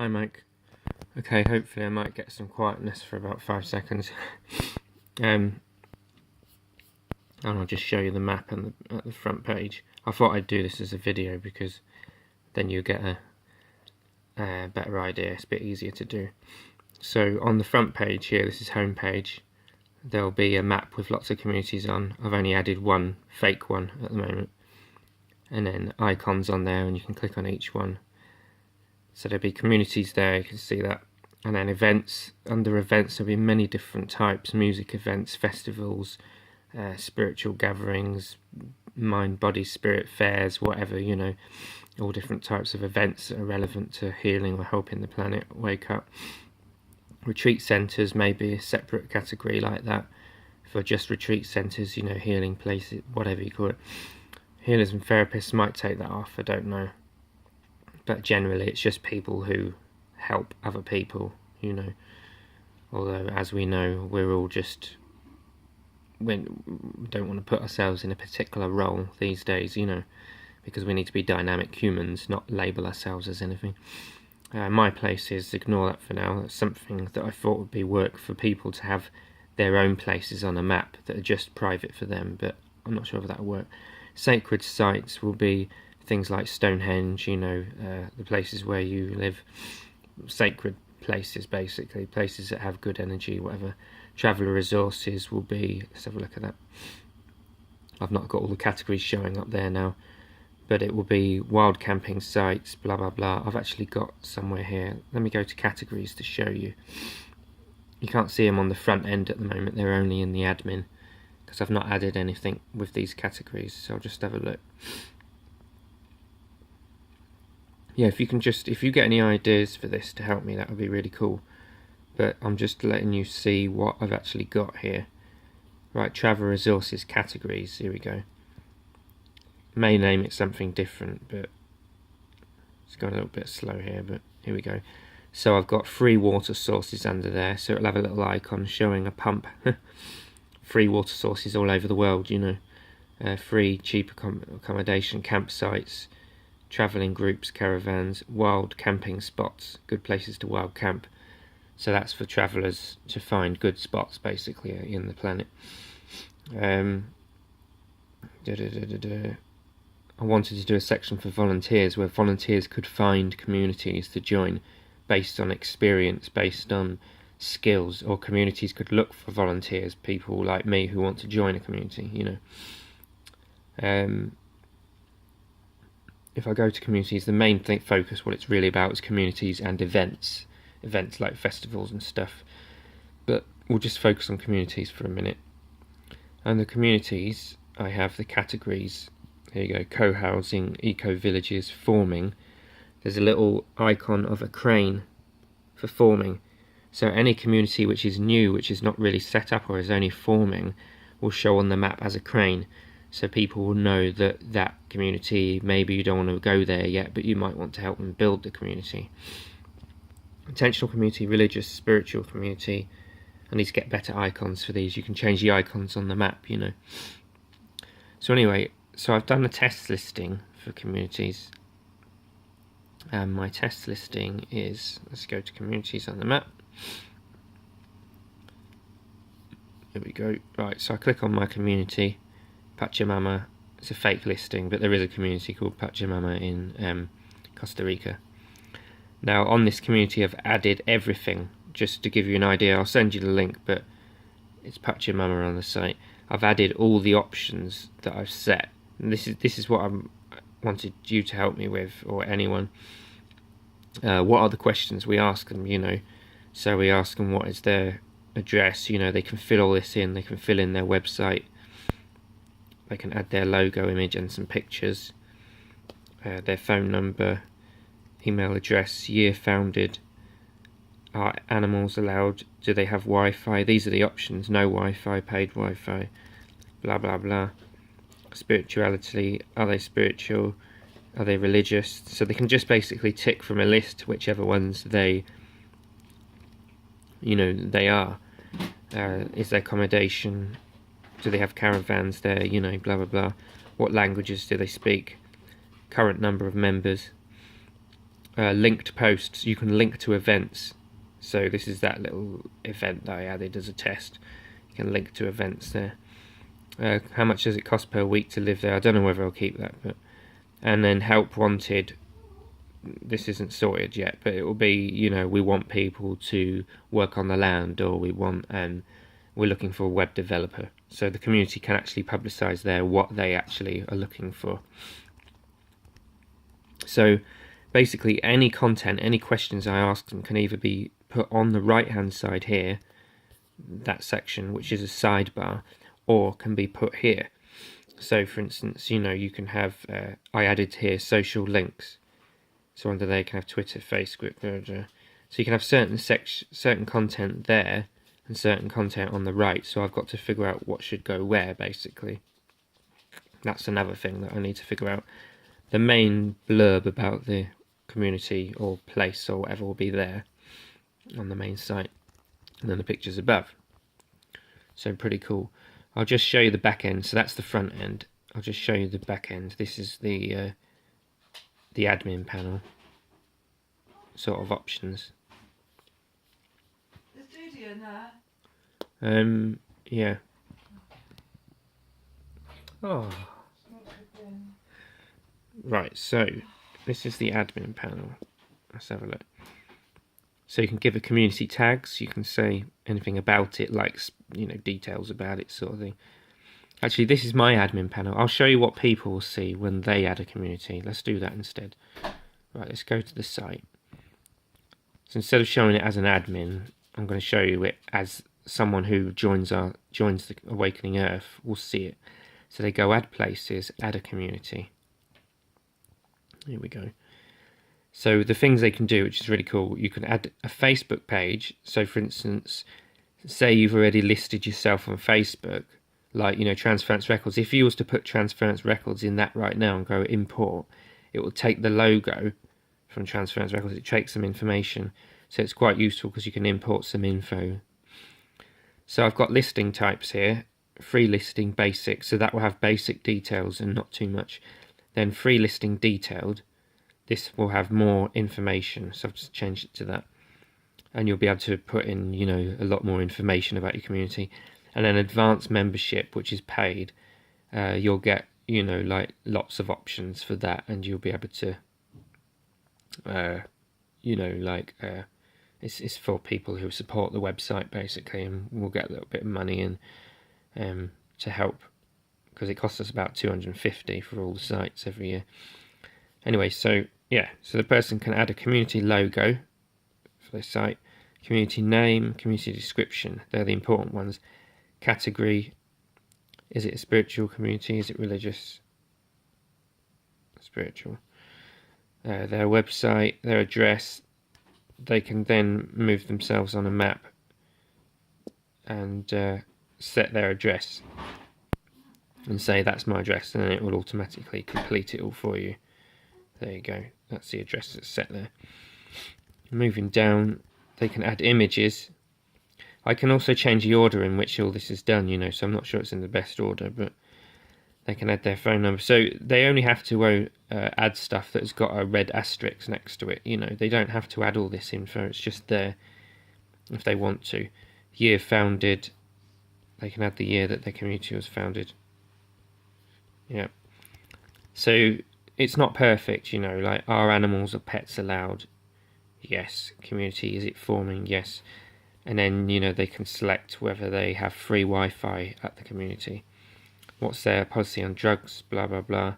Hi Mike. Okay, hopefully I might get some quietness for about 5 seconds. And I'll just show you the map at the front page. I thought I'd do this as a video because then you get a better idea. It's a bit easier to do. So on the front page here, this is home page, there'll be a map with lots of communities on. I've only added one fake one at the moment, and then icons on there, and you can click on each one. So there'll be communities there, you can see that. And then events. Under events there'll be many different types: music events, festivals, spiritual gatherings, mind, body, spirit fairs, whatever, you know, all different types of events that are relevant to healing or helping the planet wake up. Retreat centres may be a separate category like that for just retreat centres, you know, healing places, whatever you call it. Healers and therapists might take that off, I don't know. But generally it's just people who help other people, you know. Although, as we know, we're all just, we don't want to put ourselves in a particular role these days, you know, because we need to be dynamic humans, not label ourselves as anything. My place is, ignore that for now. That's something that I thought would be work for people to have their own places on a map that are just private for them, but I'm not sure if that'll work. Sacred sites will be things like Stonehenge, you know, the places where you live, sacred places basically, places that have good energy, whatever. Traveller resources will be, let's have a look at that. I've not got all the categories showing up there now, but it will be wild camping sites, blah blah blah. I've actually got somewhere here. Let me go to categories to show you. You can't see them on the front end at the moment, they're only in the admin, because I've not added anything with these categories, so I'll just have a look. Yeah, if you get any ideas for this to help me, that would be really cool. But I'm just letting you see what I've actually got here. Right, travel resources categories, here we go. May name it something different, but it's going a little bit slow here, but here we go. So I've got free water sources under there, so it'll have a little icon showing a pump. Free water sources all over the world, you know. Free, cheap accommodation, campsites, travelling groups, caravans, wild camping spots, good places to wild camp. So that's for travellers to find good spots basically in the planet. I wanted to do a section for volunteers where volunteers could find communities to join based on experience, based on skills, or communities could look for volunteers, people like me who want to join a community, you know. If I go to communities, the main focus, what it's really about, is communities and events like festivals and stuff, but we'll just focus on communities for a minute. And the communities, I have the categories. Here you go: co-housing, eco-villages, forming. There's a little icon of a crane for forming, so any community which is new, which is not really set up or is only forming, will show on the map as a crane, so people will know that that community, maybe you don't want to go there yet, but you might want to help them build the community. Intentional community, religious, spiritual community. I need to get better icons for these. You can change the icons on the map, you know. So anyway, so I've done a test listing for communities, and my test listing is, let's go to communities on the map. Here we go. Right, so I click on my community, Pachamama. It's a fake listing, but there is a community called Pachamama in Costa Rica. Now on this community I've added everything, just to give you an idea. I'll send you the link, but it's Pachamama on the site. I've added all the options that I've set, and this is what I wanted you to help me with, or anyone. What are the questions we ask them, you know? So we ask them what is their address, you know, they can fill all this in, they can fill in their website, they can add their logo image and some pictures, their phone number, email address, year founded, are animals allowed, do they have Wi-Fi, these are the options: no Wi-Fi, paid Wi-Fi, blah blah blah. Spirituality, are they spiritual, are they religious? So they can just basically tick from a list whichever ones they, you know, they are. Is there accommodation, do they have caravans there, you know, blah blah blah. What languages do they speak, current number of members, linked posts. You can link to events. So this is that little event that I added as a test. You can link to events there. How much does it cost per week to live there? I don't know whether I'll keep that, but and then help wanted. This isn't sorted yet, but it will be, you know, we want people to work on the land, or we want we're looking for a web developer, so the community can actually publicize there what they actually are looking for. So basically any content, any questions I ask them can either be put on the right hand side here, that section which is a sidebar, or can be put here. So for instance, you know, you can have I added here social links, so under there you can have Twitter, Facebook, so you can have certain content there and certain content on the right. So I've got to figure out what should go where, basically. That's another thing that I need to figure out. The main blurb about the community or place or whatever will be there on the main site, and then the pictures above. So pretty cool. I'll just show you the back end. So that's the front end. I'll just show you the back end. This is the admin panel sort of options. The studio now. Yeah. Oh. Right, so this is the admin panel. Let's have a look. So you can give it community tags. You can say anything about it, like, you know, details about it, sort of thing. Actually, this is my admin panel. I'll show you what people will see when they add a community. Let's do that instead. Right, let's go to the site. So instead of showing it as an admin, I'm going to show you it as someone who joins the Awakening Earth will see it. So they go add places, add a community. Here we go. So the things they can do, which is really cool, you can add a Facebook page. So for instance, say you've already listed yourself on Facebook, like, you know, Transference Records. If you was to put Transference Records in that right now and go import, it will take the logo from Transference Records. It takes some information. So it's quite useful because you can import some info. So I've got listing types here. Free listing basic. So that will have basic details and not too much. Then free listing detailed. This will have more information. So I've just changed it to that. And you'll be able to put in, you know, a lot more information about your community. And then advanced membership, which is paid, you'll get, you know, like lots of options for that, and you'll be able to, you know, like it's for people who support the website basically, and we'll get a little bit of money in to help, because it costs us about $250 for all the sites every year. Anyway, so yeah, so the person can add a community logo for their site, community name, community description. They're the important ones. Category, is it a spiritual community, is it religious? Spiritual. Their website, their address. They can then move themselves on a map and set their address and say that's my address, and then it will automatically complete it all for you. There you go, that's the address that's set there. Moving down, they can add images. I can also change the order in which all this is done, you know, so I'm not sure it's in the best order, but they can add their phone number. So they only have to add stuff that's got a red asterisk next to it, you know. They don't have to add all this info, it's just there if they want to. Year founded, they can add the year that their community was founded. Yeah. So it's not perfect, you know, like, are animals or pets allowed? Yes. Community, is it forming? Yes. And then, you know, they can select whether they have free Wi-Fi at the community. What's their policy on drugs? Blah, blah, blah.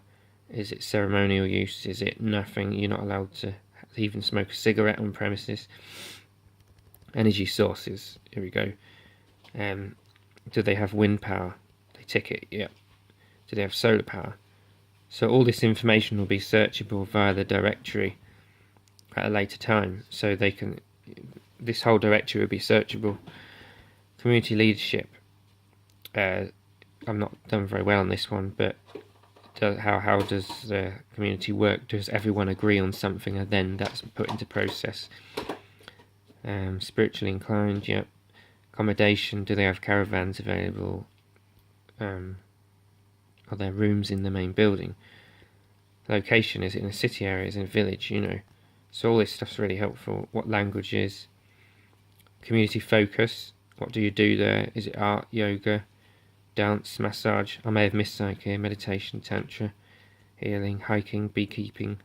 Is it ceremonial use? Is it nothing? You're not allowed to even smoke a cigarette on premises. Energy sources. Here we go. Do they have wind power? They tick it. Yep. Do they have solar power? So all this information will be searchable via the directory at a later time. So they can... This whole directory will be searchable. Community leadership. I'm not done very well on this one, but how does the community work? Does everyone agree on something, and then that's put into process? Spiritually inclined, yep. Accommodation. Do they have caravans available? Are there rooms in the main building? Location. Is it in a city area? Is it in a village? You know. So all this stuff's really helpful. What languages? Community focus. What do you do there? Is it art, yoga, dance, massage? I may have missed something here. Meditation, tantra, healing, hiking, beekeeping,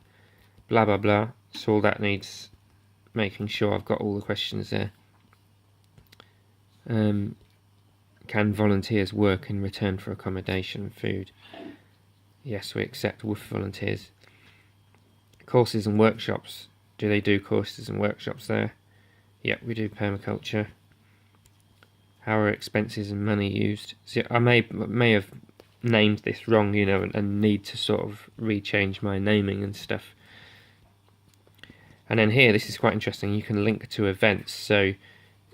blah blah blah. So all that needs making sure I've got all the questions there. Can volunteers work in return for accommodation and food? Yes, we accept with volunteers. Courses and workshops. Do they do courses and workshops there? Yep, we do permaculture. How are expenses and money used? See, I may have named this wrong, you know, and need to sort of rechange my naming and stuff. And then here, this is quite interesting. You can link to events, so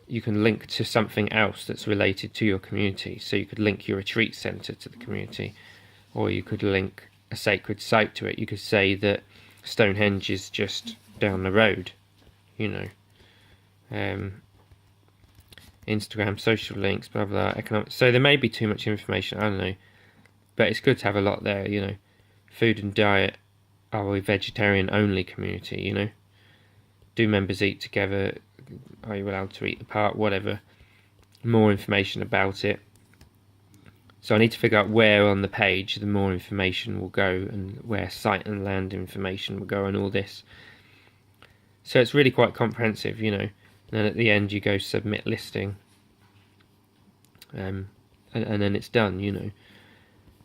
you can link to something else that's related to your community. So you could link your retreat centre to the community, or you could link a sacred site to it. You could say that Stonehenge is just down the road, you know. Instagram, social links, blah blah, economic. So there may be too much information, I don't know, but it's good to have a lot there, you know. Food and diet. Are we vegetarian only community, you know? Do members eat together? Are you allowed to eat apart? Whatever. More information about it. So I need to figure out where on the page the more information will go, and where site and land information will go, and all this. So it's really quite comprehensive, you know. And then at the end you go submit listing, and then it's done, you know.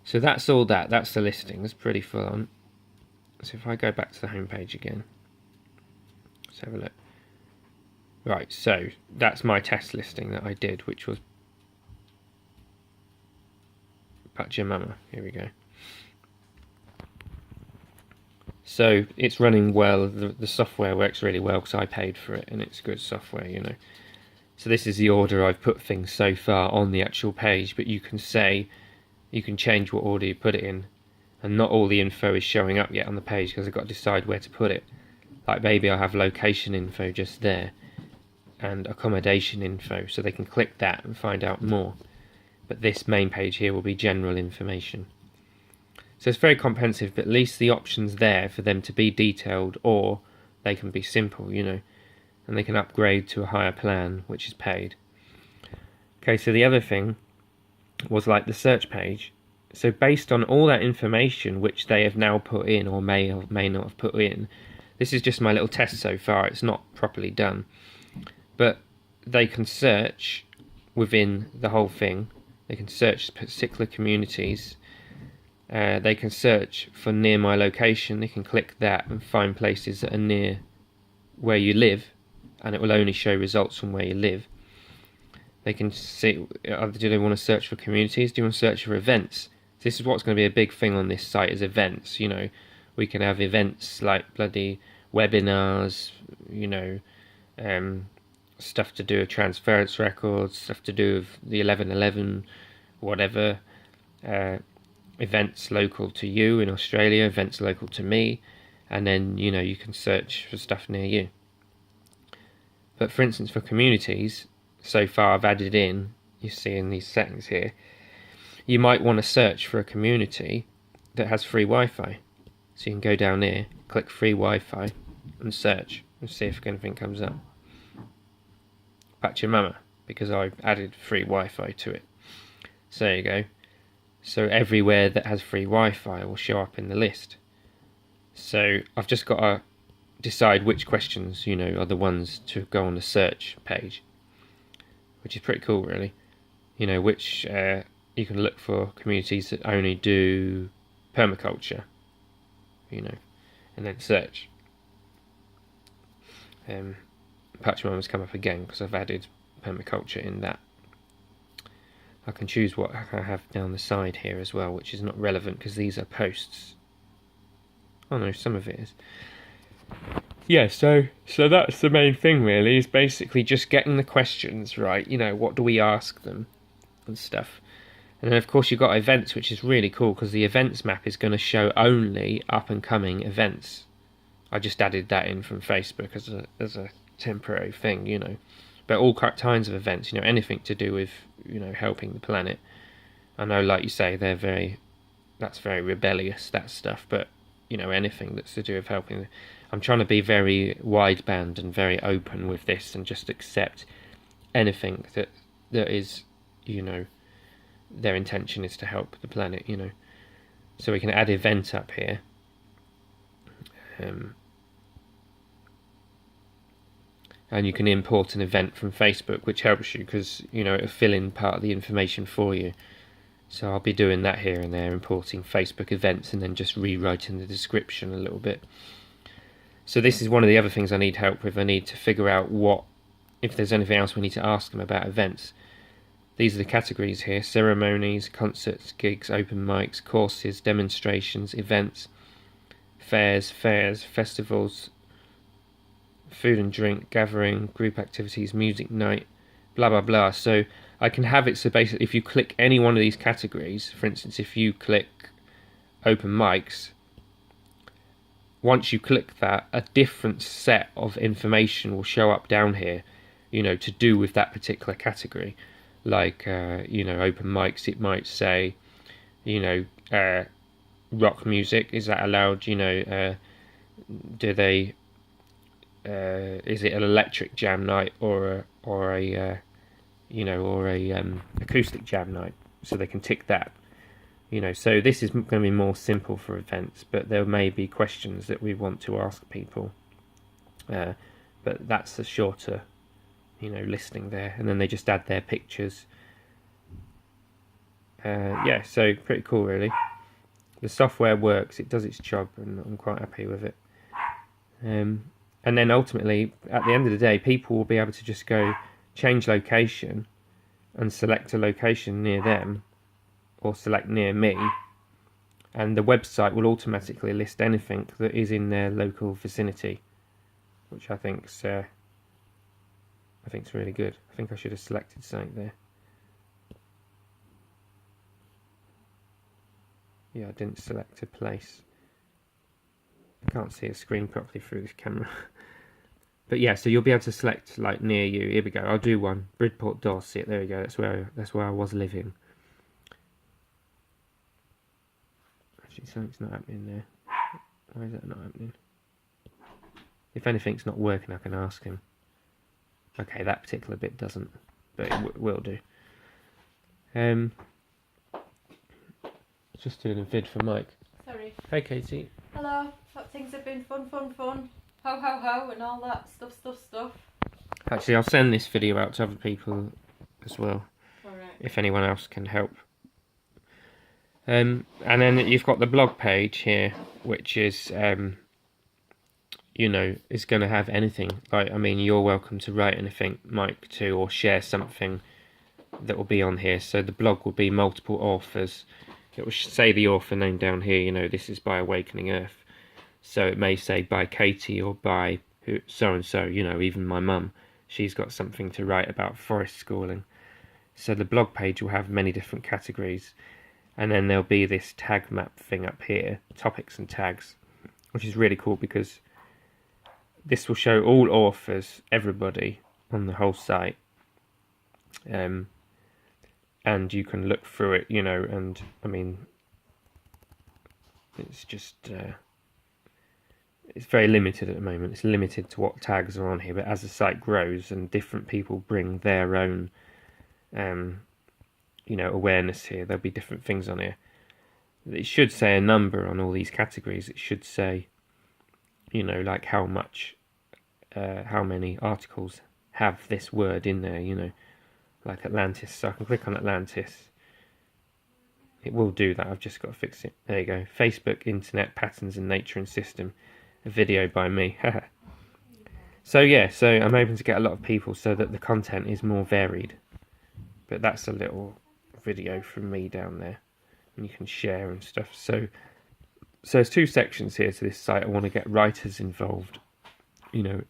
So that's all that. That's the listing. It's pretty full on. So if I go back to the home page again, let's have a look. Right, so that's my test listing that I did, which was Pachamama. Here we go. So it's running well. The software works really well because I paid for it, and it's good software, you know. So this is the order I've put things so far on the actual page, but you can change what order you put it in, and not all the info is showing up yet on the page because I've got to decide where to put it. Like maybe I have location info just there and accommodation info, so they can click that and find out more. But this main page here will be general information. So it's very comprehensive, but at least the option's there for them to be detailed, or they can be simple, you know, and they can upgrade to a higher plan, which is paid. Okay, so the other thing was like the search page. So based on all that information which they have now put in, or may not have put in, this is just my little test so far, it's not properly done, but they can search within the whole thing. They can search particular communities. They can search for near my location. They can click that and find places that are near where you live, and it will only show results from where you live. They can see, do they want to search for communities? Do you want to search for events? This is what's going to be a big thing on this site, is events, you know. We can have events like bloody webinars, you know, stuff to do with transference records, stuff to do with the 11/11, whatever, events local to you in Australia, events local to me, and then, you know, you can search for stuff near you. But for instance, for communities, so far I've added in, you see in these settings here, you might want to search for a community that has free Wi-Fi. So you can go down here, click free Wi-Fi, and search, and see if anything comes up. Pachamama, because I've added free Wi-Fi to it. So there you go. So everywhere that has free Wi-Fi will show up in the list. So I've just got to decide which questions, you know, are the ones to go on the search page, which is pretty cool, really. You know, which you can look for communities that only do permaculture, you know, and then search. Pachamama's come up again because I've added permaculture in that. I can choose what I have down the side here as well, which is not relevant because these are posts. Oh no, some of it is. Yeah, so that's the main thing really, is basically just getting the questions right, you know, what do we ask them and stuff. And then of course you've got events, which is really cool because the events map is going to show only up and coming events. I just added that in from Facebook as a temporary thing, you know. But all kinds of events, you know, anything to do with, you know, helping the planet. I know, like you say, that's very rebellious, that stuff, but, you know, anything that's to do with helping. I'm trying to be very wideband and very open with this, and just accept anything that is, you know, their intention is to help the planet, you know. So we can add event up here. And you can import an event from Facebook, which helps you because, you know, it'll fill in part of the information for you. So I'll be doing that here and there, importing Facebook events and then just rewriting the description a little bit. So this is one of the other things I need help with. I need to figure out if there's anything else we need to ask them about events. These are the categories here: ceremonies, concerts, gigs, open mics, courses, demonstrations, events, fairs, festivals, food and drink, gathering, group activities, music night, blah blah blah. So I can have it so basically if you click any one of these categories, for instance if you click open mics, once you click that, a different set of information will show up down here, you know, to do with that particular category. Like you know, open mics, it might say, you know, rock music, is that allowed, you know, do they is it an electric jam night or a you know, or a acoustic jam night, so they can tick that, you know. So this is going to be more simple for events, but there may be questions that we want to ask people, but that's a shorter, you know, listing there, and then they just add their pictures. Yeah, so pretty cool really. The software works, it does its job, and I'm quite happy with it. And then ultimately, at the end of the day, people will be able to just go change location and select a location near them, or select near me, and the website will automatically list anything that is in their local vicinity, which I think's really good. I think I should have selected something there. Yeah, I didn't select a place. I can't see a screen properly through this camera. But yeah, so you'll be able to select like near you. Here we go. I'll do one. Bridport, Dorset. There we go. That's where I was living. Actually, something's not happening there. Why is that not happening? If anything's not working, I can ask him. Okay, that particular bit doesn't, but it will do. Just doing a vid for Mike. Sorry. Hey, Katie. Hello. Hope things have been fun. Ho ho ho and all that stuff. Actually, I'll send this video out to other people as well. Alright. If anyone else can help. And then you've got the blog page here, which is, you know, is going to have anything. Like, I mean, you're welcome to write anything, Mike, too, or share something that will be on here. So the blog will be multiple authors. It will say the author name down here, you know, this is by Awakening Earth. So it may say by Katie or by so-and-so, you know, even my mum. She's got something to write about forest schooling. So the blog page will have many different categories. And then there'll be this tag map thing up here, topics and tags, which is really cool because this will show all authors, everybody on the whole site. And you can look through it, you know, and I mean, it's just, it's very limited at the moment. It's limited to what tags are on here, but as the site grows and different people bring their own, you know, awareness here, there'll be different things on here. It should say a number on all these categories. It should say, you know, like how much, how many articles have this word in there, you know, like Atlantis. So I can click on Atlantis. It will do that. I've just got to fix it. There you go. Facebook, Internet, Patterns in Nature and System. A video by me. So yeah, so I'm hoping to get a lot of people so that the content is more varied. But that's a little video from me down there. And you can share and stuff. So there's two sections here to this site. I want to get writers involved. You know,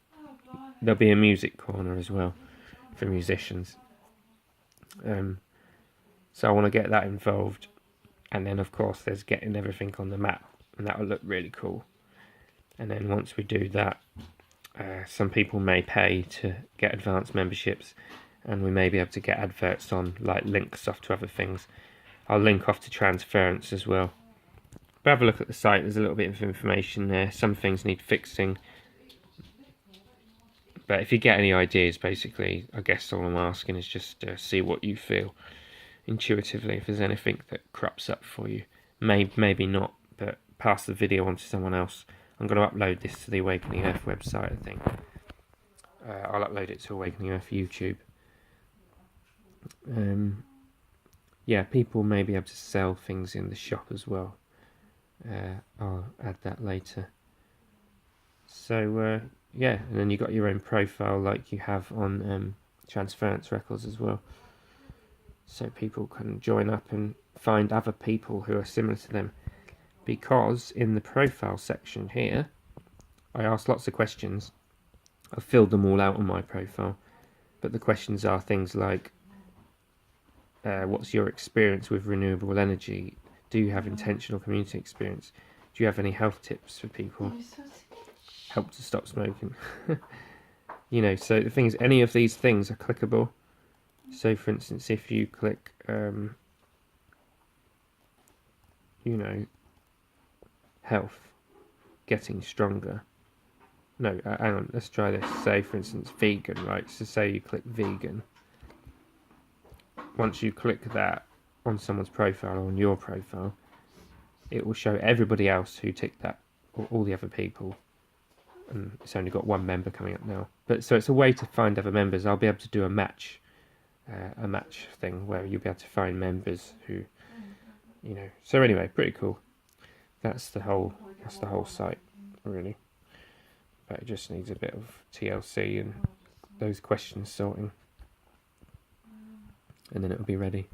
there'll be a music corner as well for musicians. So I want to get that involved. And then of course there's getting everything on the map, and that will look really cool. And then once we do that, some people may pay to get advanced memberships, and we may be able to get adverts on, like links off to other things. I'll link off to transference as well, But have a look at the site, there's a little bit of information there. Some things need fixing. But if you get any ideas, basically, I guess all I'm asking is just see what you feel intuitively. If there's anything that crops up for you, maybe not, but pass the video on to someone else. I'm going to upload this to the Awakening Earth website, I think. I'll upload it to Awakening Earth YouTube. Yeah, people may be able to sell things in the shop as well. I'll add that later. So yeah, and then you got your own profile like you have on Transference Records as well. So people can join up and find other people who are similar to them. Because in the profile section here, I asked lots of questions. I've filled them all out on my profile. But the questions are things like, what's your experience with renewable energy? Do you have intentional community experience? Do you have any health tips for people? Help to stop smoking. You know, so the thing is, any of these things are clickable. So for instance, if you click, you know, health, getting stronger. No, hang on, let's try this. Say for instance, vegan, right? So say you click vegan. Once you click that on someone's profile or on your profile, it will show everybody else who ticked that, or all the other people. And it's only got one member coming up now. But so it's a way to find other members. I'll be able to do a match thing where you'll be able to find members who, you know. So anyway, pretty cool. That's the whole site, really. But it just needs a bit of TLC and those questions sorting, and then it'll be ready.